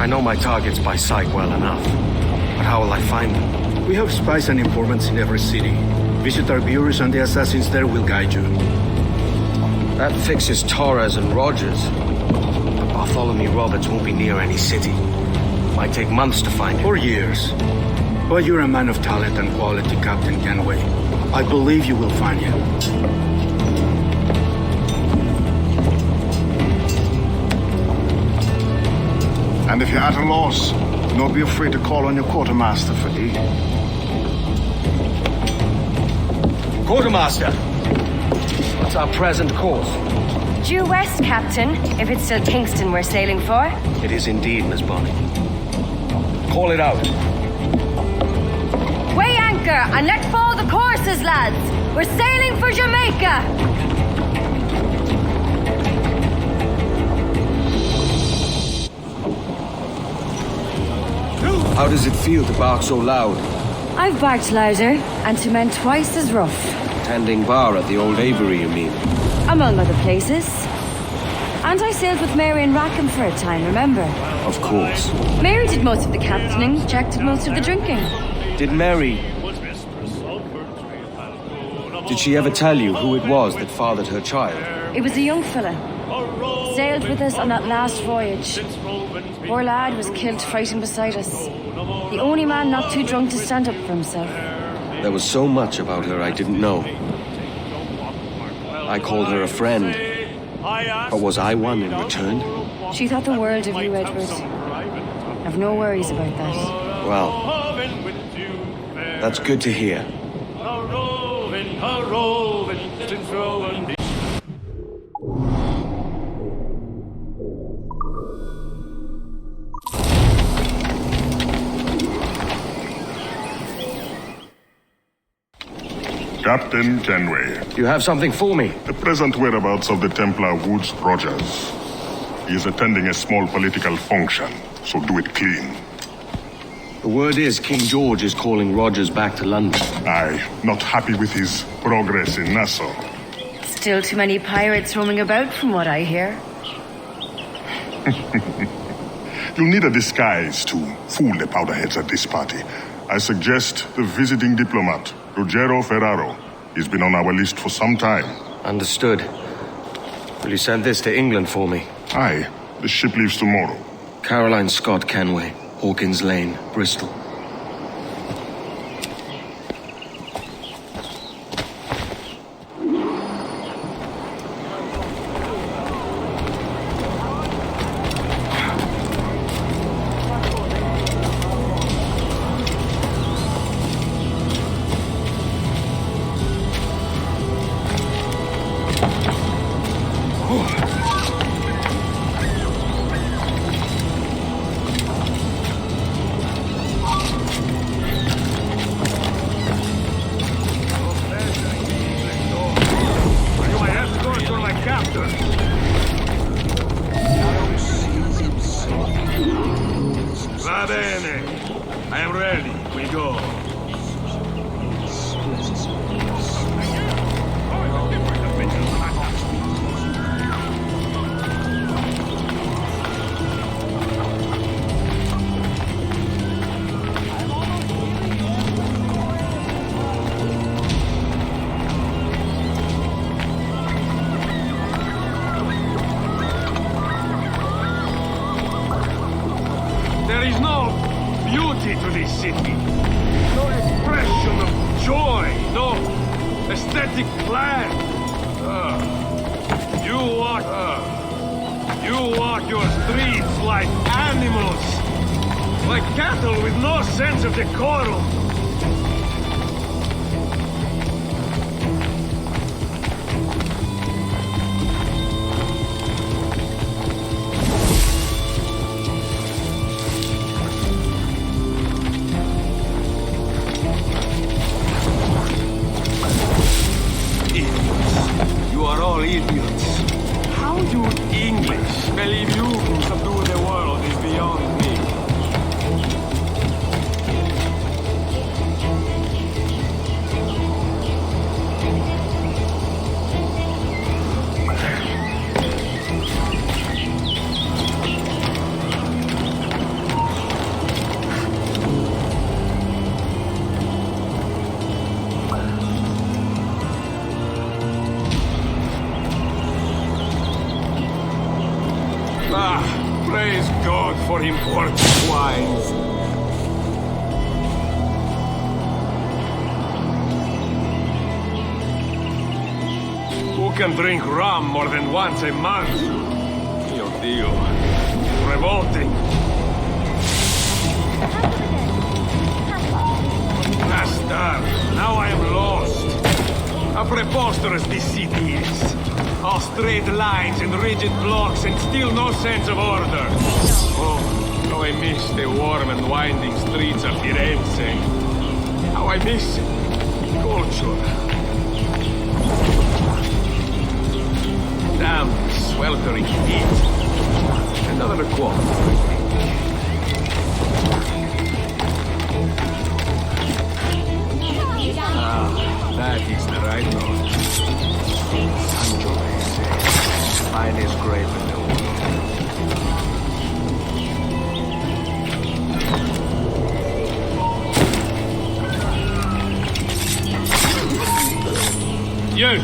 I know my targets by sight well enough. But how will I find them? We have spies and informants in every city. Visit our bureaus and the assassins there will guide you. That fixes Torres and Rogers. But Bartholomew Roberts won't be near any city. Might take months to find him. Or years. But you're a man of talent and quality, Captain Kenway. I believe you will find him. And if you're at a loss, do not be afraid to call on your quartermaster for aid. Quartermaster! What's our present course? Due west, Captain, if it's still Kingston we're sailing for. It is indeed, Miss Bonny. Call it out. Weigh anchor and let fall the courses, lads. We're sailing for Jamaica. How does it feel to bark so loud? I've barked louder, and to men twice as rough. Tending bar at the Old Avery, you mean? Among other places. And I sailed with Mary and Rackham for a time, remember? Of course. Mary did most of the captaining, Jack did most of the drinking. Did Mary... Did she ever tell you who it was that fathered her child? It was a young fella. Sailed with us on that last voyage. Poor lad was killed fighting beside us. The only man not too drunk to stand up for himself. There was so much about her I didn't know. I called her a friend. But was I one in return? She thought the world of you, Edward. I've no worries about that. Well, that's good to hear. Captain Kenway. You have something for me? The present whereabouts of the Templar Woods Rogers. He is attending a small political function, so do it clean. The word is King George is calling Rogers back to London. Aye, not happy with his progress in Nassau. Still too many pirates roaming about from what I hear. You'll need a disguise to fool the powderheads at this party. I suggest the visiting diplomat, Ruggiero Ferraro. He's been on our list for some time. Understood. Will you send this to England for me? Aye, the ship leaves tomorrow. Caroline Scott Kenway, Hawkins Lane, Bristol. Va bene. I am ready. We go. There is no beauty to this city. No expression of joy. No aesthetic plan. You walk your streets like animals. Like cattle with no sense of decorum. You are all idiots. How you English believe you can subdue the world is beyond me. Ah, praise God for imported wines. Who can drink rum more than once a month? Mio Dio. Revolting. Bastard! Now I am lost. How preposterous this city is. All straight lines and rigid blocks and still no sense of order. Oh, how I miss the warm and winding streets of Firenze. How I miss culture. Damn, sweltering heat. Another quote. Ah, that is the right note. Sangiovese, finest grape in the world. You!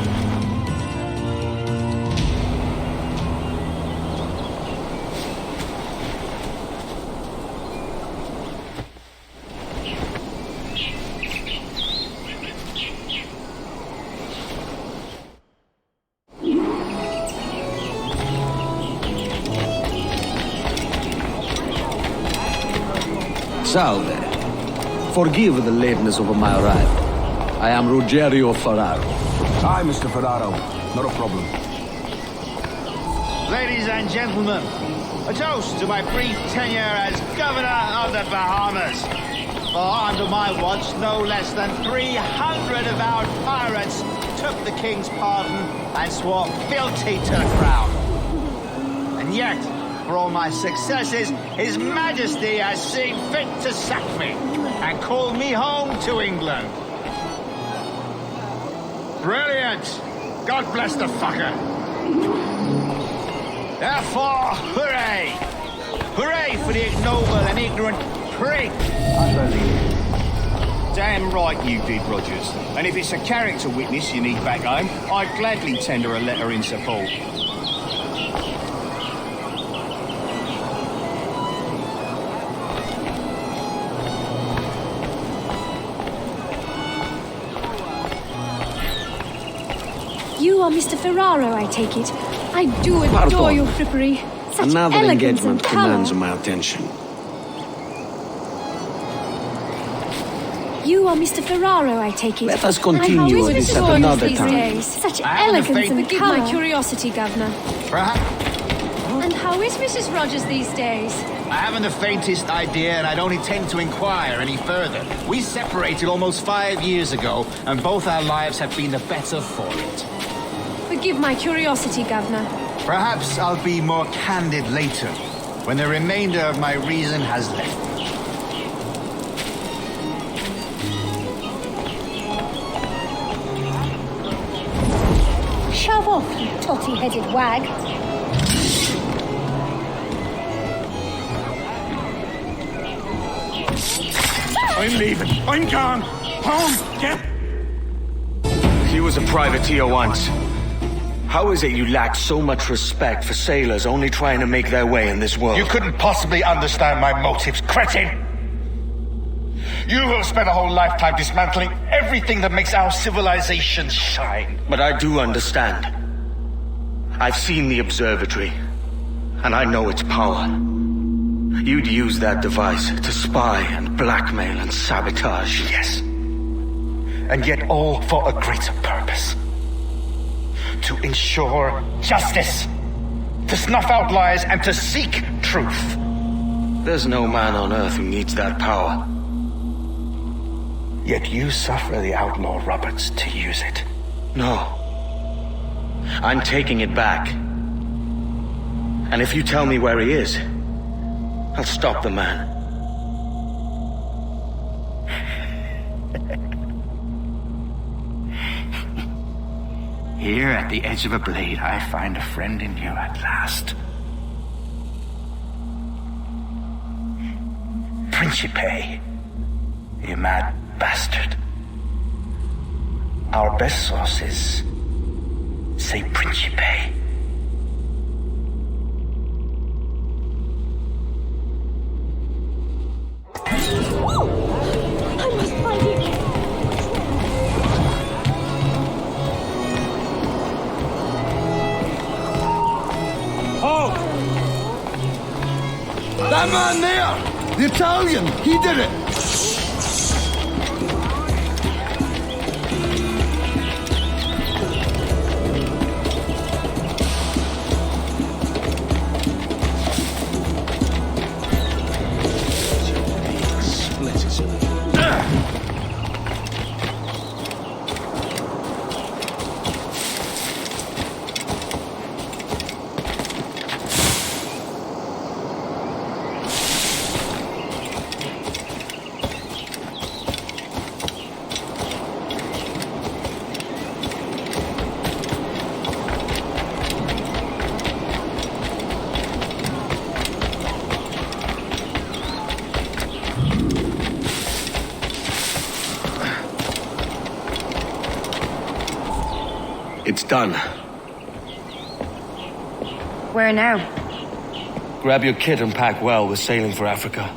Salve. Forgive the lateness of my arrival. I am Ruggiero Ferraro. Hi, Mr. Ferraro. Not a problem. Ladies and gentlemen, a toast to my brief tenure as Governor of the Bahamas. For under my watch, no less than 300 avowed pirates took the King's pardon and swore fealty to the Crown. And yet, for all my successes, His Majesty has seen fit to sack me and call me home to England. Brilliant! God bless the fucker! Therefore, hooray! Hooray for the ignoble and ignorant prig! Damn right you did, Rogers. And if it's a character witness you need back home, I'd gladly tender a letter in support. You are Mr. Ferraro, I take it. I do adore Pardon. your frippery. Such Another elegance engagement and colour. commands my attention. You are Mr. Ferraro, I take it. Let us continue And this how at is another these time. days? Such I haven't elegance the faith- and Forgive colour. my curiosity, Governor. Perhaps And how is Mrs. Rogers these days? I haven't the faintest idea, and I don't intend to inquire any further. We separated almost 5 years ago, and both our lives have been the better for it. Forgive my curiosity, Governor. Perhaps I'll be more candid later, when the remainder of my reason has left me. Shove off, you totty-headed wag. I'm leaving. I'm gone. Home. Get. He was a privateer once. How is it you lack so much respect for sailors only trying to make their way in this world? You couldn't possibly understand my motives, cretin! You have spent a whole lifetime dismantling everything that makes our civilization shine. But I do understand. I've seen the observatory, and I know its power. You'd use that device to spy and blackmail and sabotage. Yes. And yet all for a greater purpose. To ensure justice. To snuff out lies and to seek truth. There's no man on Earth who needs that power. Yet you suffer the outlaw Roberts to use it. No. I'm taking it back. And if you tell me where he is, I'll stop the man. Here at the edge of a blade, I find a friend in you at last. Principe, you mad bastard. Our best sources say Principe. That man there! The Italian! He did it! It's done. Where now? Grab your kit and pack well. We're sailing for Africa.